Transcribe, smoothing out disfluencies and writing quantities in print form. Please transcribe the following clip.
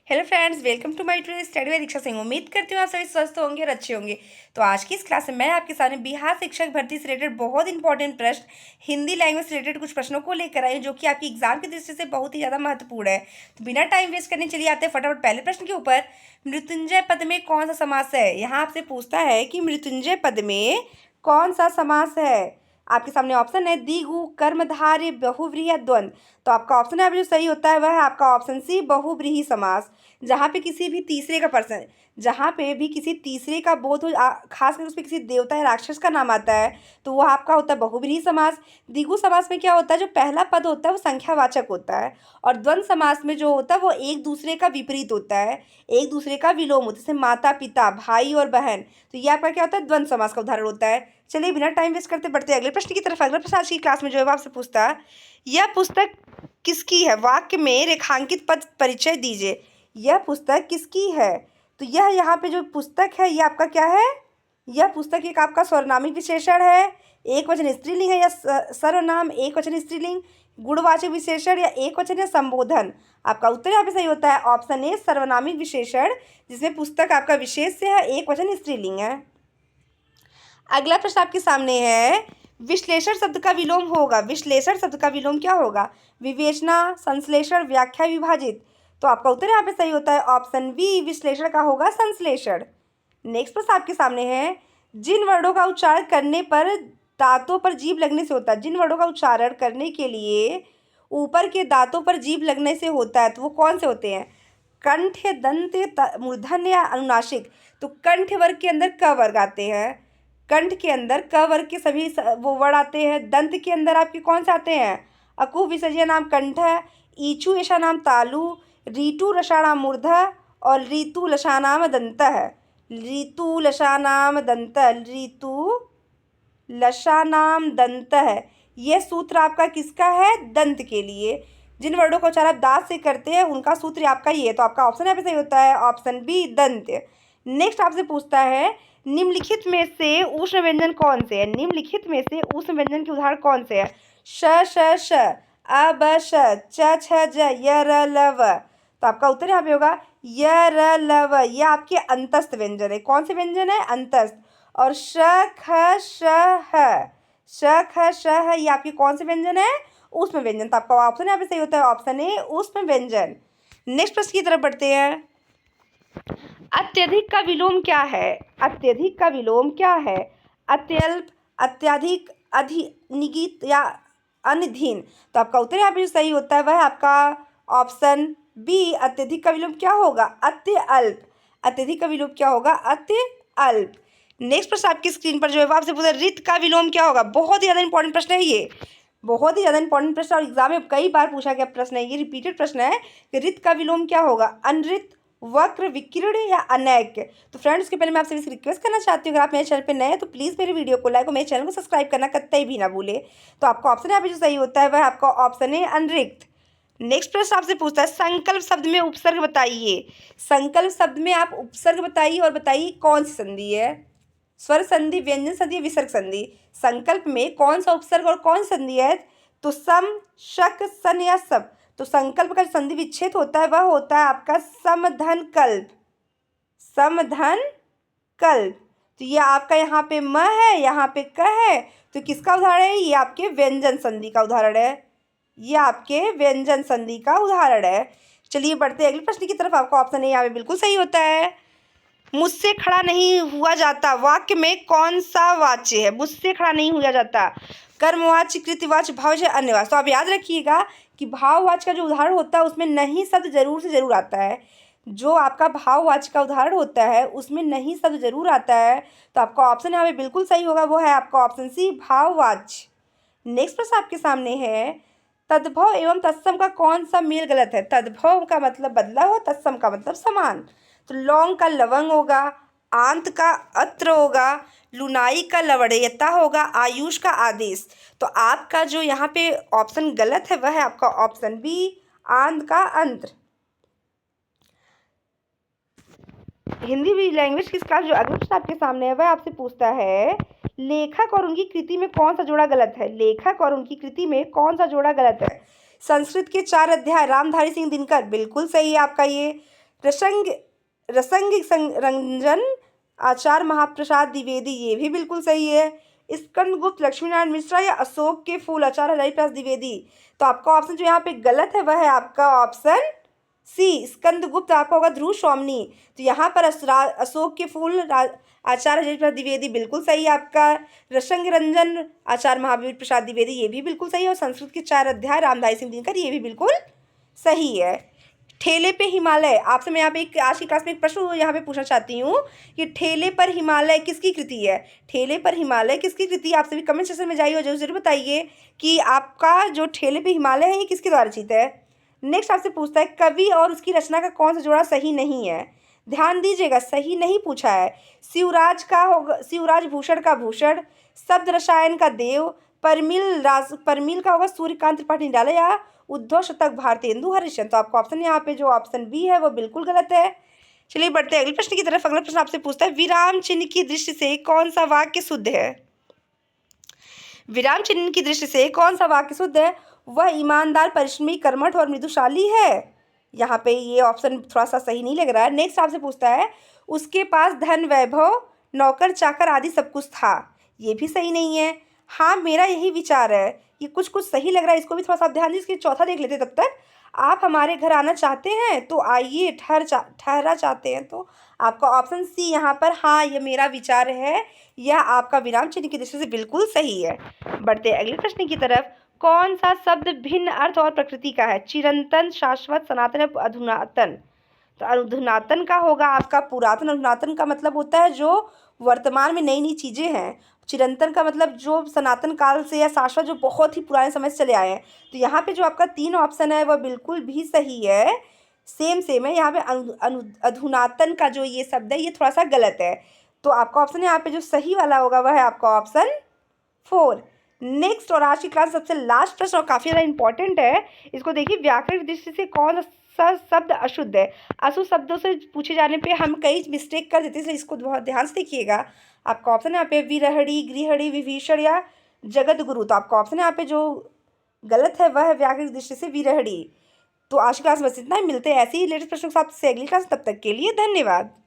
Hello friends, welcome to my tutorial study by Diksha Singh. उम्मीद करती हूँ आप सभी स्वस्थ होंगे और अच्छे होंगे। तो आज की इस क्लास में मैं आपके सामने बिहार शिक्षक भर्ती से रिलेटेड बहुत इंपॉर्टेंट प्रश्न, हिंदी लैंग्वेज से रिलेटेड कुछ प्रश्नों को लेकर आई हूँ जो कि आपकी एग्जाम की दृष्टि से बहुत ही ज़्यादा महत्वपूर्ण है। तो बिना टाइम वेस्ट करने चलिए आते हैं फटाफट पहले प्रश्न के ऊपर। मृत्युंजय पद में कौन सा समास है? यहाँ आपसे पूछता है कि मृत्युंजय पद में कौन सा समास है। आपके सामने ऑप्शन है द्विगु, कर्मधारय, बहुव्रीहि, द्वंद्व। तो आपका ऑप्शन है जो सही होता है वह है आपका ऑप्शन सी, बहुव्रीहि समास। जहाँ पे किसी भी तीसरे का पर्सन, जहाँ पे भी किसी तीसरे का बोध हो, खास करके उस पर किसी देवता या राक्षस का नाम आता है तो वह आपका होता है बहुव्रीहि समास। द्विगु समास में क्या होता है, जो पहला पद होता है वो संख्यावाचक होता है। और द्वंद्व समास में जो होता है वो एक दूसरे का विपरीत होता है, एक दूसरे का विलोम होता है, जैसे माता पिता, भाई और बहन। तो ये आपका क्या होता है, द्वंद्व समास का उदाहरण होता है। चलिए बिना टाइम वेस्ट करते बढ़ते अगले प्रश्न की तरफ। अगला प्रश्न आज की क्लास में जो है वो आपसे पूछता है, यह पुस्तक किसकी है? वाक्य में रेखांकित पद परिचय दीजिए। यह पुस्तक किसकी है? तो यह यहाँ पे जो पुस्तक है ये आपका क्या है? यह पुस्तक एक आपका सर्वनामिक विशेषण है, एक वचन स्त्रीलिंग है या सर्वनाम एक वचन स्त्रीलिंग, गुणवाचक विशेषण या एक वचन या संबोधन। आपका उत्तर यहाँ पे सही होता है ऑप्शन ए, सर्वनामिक विशेषण, जिसमें पुस्तक आपका विशेष से है, एक वचन स्त्रीलिंग है। अगला प्रश्न आपके सामने है, विश्लेषण शब्द का विलोम होगा। विश्लेषण शब्द का विलोम क्या होगा? विवेचना, संश्लेषण, व्याख्या, विभाजित। तो आपका उत्तर यहाँ पे सही होता है ऑप्शन बी, विश्लेषण का होगा संश्लेषण। नेक्स्ट प्रश्न आपके सामने है, जिन वर्णों का उच्चारण करने पर दांतों पर जीभ लगने से होता है, जिन वर्णों का उच्चारण करने के लिए ऊपर के दांतों पर जीभ लगने से होता है तो वो कौन से होते हैं? कंठ, दंत, मूर्धन्य या अनुनासिक। तो कंठ वर्ग के अंदर क वर्ग आते हैं, कंठ के अंदर क वर्ग के सभी वो वर्ड आते हैं। दंत के अंदर आपके कौन से आते हैं? अकु विसर्जय नाम कंठ, ईचु ऐसा नाम तालु, रीटु रसाणाम मूर्ध और ऋतु लसानाम दंत है। ऋतु लसानाम दंत, ऋतु लसानाम दंत है। यह सूत्र आपका किसका है? दंत के लिए। जिन वर्णों का उच्चारण आप दांत से करते हैं उनका सूत्र आपका ये है। तो आपका ऑप्शन यहाँ पे सही होता है ऑप्शन बी, दंत। नेक्स्ट आपसे पूछता है, निम्नलिखित में से उष्ण व्यंजन कौन से है? निम्नलिखित में से उष्ण व्यंजन के उदाहरण कौन से है? श, श, श, अ, ब, श, च, छ, ज, य, र, ल, व। तो आपका उत्तर यहाँ पे होगा य, र, ल, व। ये आपके अंतस्थ व्यंजन है। कौन से व्यंजन है? अंतस्थ। और श, ख, श, ह, श, ख, श, ह, ये आपके कौन से व्यंजन है? ऊष्म व्यंजन। तो आपका ऑप्शन यहाँ पे सही होता है ऑप्शन ए, ऊष्म व्यंजन। नेक्स्ट प्रश्न की तरफ बढ़ते हैं। अत्यधिक का विलोम क्या है? अत्यधिक का विलोम क्या है? अत्यल्प, अत्यधिक, अधिनिगित या अनधीन। तो आपका उत्तर यहाँ पे जो सही होता है वह आपका ऑप्शन बी, अत्यधिक का विलोम क्या होगा? अत्य अल्प। अत्यधिक का विलोम क्या होगा? अत्य अल्प। नेक्स्ट प्रश्न आपकी स्क्रीन पर जो है वो आपसे पूछा, रित का विलोम क्या होगा? बहुत ही ज़्यादा इंपॉर्टेंट प्रश्न है ये, बहुत ही ज़्यादा इंपॉर्टेंट प्रश्न और एग्जाम में कई बार पूछा गया प्रश्न है ये, रिपीटेड प्रश्न है कि रित का विलोम क्या होगा? अनरित, वक्र, विकीर्ण या अनैक्य। तो फ्रेंड्स, उसके पहले मैं आपसे भी रिक्वेस्ट करना चाहती हूँ, अगर आप मेरे चैनल पे नए हैं तो प्लीज़ मेरे वीडियो को लाइक और मेरे चैनल को सब्सक्राइब करना कतई भी ना भूले। तो आपका ऑप्शन यहाँ पे जो सही होता है वह आपका ऑप्शन है अनरिक्त। नेक्स्ट प्रश्न आपसे पूछता है, संकल्प शब्द में उपसर्ग बताइए। संकल्प शब्द में आप उपसर्ग बताइए और बताइए कौन सी संधि है? स्वर संधि, व्यंजन संधि, विसर्ग संधि। संकल्प में कौन सा उपसर्ग और कौन संधि है? तो सम, शक, सन या सब। तो संकल्प का संधि विच्छेद होता है वह होता है आपका समधन कल्प। समधन कल्प। तो ये आपका यहाँ पे म है, यहाँ पे क है, तो किसका उदाहरण है? ये आपके व्यंजन संधि का उदाहरण है, ये आपके व्यंजन संधि का उदाहरण है। चलिए बढ़ते हैं अगले प्रश्न की तरफ। आपका ऑप्शन है यहाँ पे बिल्कुल सही होता है। मुझसे खड़ा नहीं हुआ जाता, वाक्य में कौन सा वाच्य है? मुझसे खड़ा नहीं हुआ जाता, कर्मवाच्य, कृतवाच्य, भाववाच्य, अन्यवाच्य। तो आप याद रखिएगा कि भाववाच्य का जो उदाहरण होता है उसमें नहीं शब्द जरूर से जरूर आता है। जो आपका भाववाच्य का उदाहरण होता है उसमें नहीं शब्द जरूर आता है। तो आपका ऑप्शन यहाँ पे बिल्कुल सही होगा, वो है आपका ऑप्शन सी, भाववाच्य। नेक्स्ट प्रश्न आपके सामने है, तद्भव एवं तत्सम का कौन सा मेल गलत है? तद्भव का मतलब बदला हो, तत्सम का मतलब समान। तो लौंग का लवंग होगा, आंत का अत्र होगा, लुनाई का लवणीयता होगा, आयुष का आदेश। तो आपका जो यहाँ पे ऑप्शन गलत है वह है आपका ऑप्शन बी, आंत का अंत्र। हिंदी भी लैंग्वेज की क्लास जो अगला प्रश्न आपके सामने है वह आपसे पूछता है, लेखक और उनकी कृति में कौन सा जोड़ा गलत है? लेखक और उनकी कृति में कौन सा जोड़ा गलत है? संस्कृत के 4 अध्याय, रामधारी सिंह दिनकर, बिल्कुल सही है आपका ये। रसंग रंजन आचार्य महाप्रसाद द्विवेदी, ये भी बिल्कुल सही है। स्कंदगुप्त लक्ष्मीनारायण मिश्रा या अशोक के फूल आचार्य हरिप्रसाद द्विवेदी। तो आपका ऑप्शन जो यहाँ पे गलत है वह है आपका ऑप्शन सी, स्कंदगुप्त आपका होगा ध्रुव स्वामिनी। तो यहाँ पर अशोक के फूल आचार्य हरिप्रसाद द्विवेदी बिल्कुल सही है आपका। रसंग रंजन आचार्य महावीर प्रसाद द्विवेदी, ये भी बिल्कुल सही है। और संस्कृत के 4 अध्याय रामधारी सिंह दिनकर, ये भी बिल्कुल सही है। ठेले पे हिमालय, आपसे मैं यहाँ पे आज की क्लास में एक प्रश्न यहाँ पे पूछना चाहती हूँ कि ठेले पर हिमालय किसकी कृति है? ठेले पर हिमालय किसकी कृति है? आप सभी कमेंट सेक्शन में जाइए और जरूर बताइए कि आपका जो ठेले पे हिमालय है ये किसके द्वारा रचित है। नेक्स्ट आपसे पूछता है कवि और उसकी रचना का कौन सा जोड़ा सही नहीं है? ध्यान दीजिएगा, सही नहीं पूछा है। शिवराज का होगा शिवराज भूषण का भूषण, शब्द रसायन का देव, परमिल का होगा सूर्यकांत त्रिपाठी निराला या उद्धव शतक भारतेंदु हरिश्चंद्र। तो आपका ऑप्शन यहाँ पे जो ऑप्शन बी है वो बिल्कुल गलत है। चलिए बढ़ते हैं अगले प्रश्न की तरफ। अगला प्रश्न आपसे पूछता है विराम चिन्ह की दृष्टि से कौन सा वाक्य शुद्ध है? विराम चिन्ह की दृष्टि से कौन सा वाक्य शुद्ध है? वह ईमानदार, परिश्रमी, कर्मठ और मृदुशाली है। यहाँ पे ये ऑप्शन थोड़ा सा सही नहीं लग रहा है। नेक्स्ट आपसे पूछता है उसके पास धन, वैभव, नौकर चाकर आदि सब कुछ था, ये भी सही नहीं है। हाँ, मेरा यही विचार है। ये कुछ कुछ सही लग रहा है, इसको भी थोड़ा सा आप ध्यान दीजिए। इसकी चौथा देख लेते तब तक। आप हमारे घर आना चाहते हैं तो आइए, ठहरा चाहते हैं तो आपका ऑप्शन सी यहाँ पर हाँ ये मेरा विचार है, यह आपका विराम चिन्ह की दृष्टि से बिल्कुल सही है। बढ़ते हैं अगले प्रश्न की तरफ। कौन सा शब्द भिन्न अर्थ और प्रकृति का है? चिरंतन, शाश्वत, सनातन या अधुनातन? तो अधुनातन का होगा आपका पुरातन। अधुनातन का मतलब होता है जो वर्तमान में नई नई चीज़ें हैं। चिरंतन का मतलब जो सनातन काल से या शाश्वत जो बहुत ही पुराने समय से चले आए हैं। तो यहाँ पे जो आपका 3 ऑप्शन है वह बिल्कुल भी सही है, सेम है। यहाँ पे अधुनातन का जो ये शब्द है ये थोड़ा सा गलत है। तो आपका ऑप्शन यहाँ पे जो सही वाला होगा वह है आपका ऑप्शन 4। नेक्स्ट और आज की क्लास सबसे लास्ट प्रश्न और काफ़ी ज़्यादा इंपॉर्टेंट है, इसको देखिए। व्याकरण की दृष्टि से कौन सा शब्द अशुद्ध है? अशुद्ध शब्दों से पूछे जाने पे हम कई मिस्टेक कर देते हैं, इसलिए इसको बहुत ध्यान से देखिएगा। आपका ऑप्शन है यहाँ पे विरहड़ी, गृहड़ी, विभीषण या जगत गुरु। तो आपका ऑप्शन है यहाँ पे जो गलत है वह है व्याकरण की दृष्टि से विरहड़ी। तो आज की क्लास बस इतना ही। मिलते हैं ऐसे ही लेटेस्ट प्रश्नों के साथ से अगली क्लास, तब तक के लिए धन्यवाद।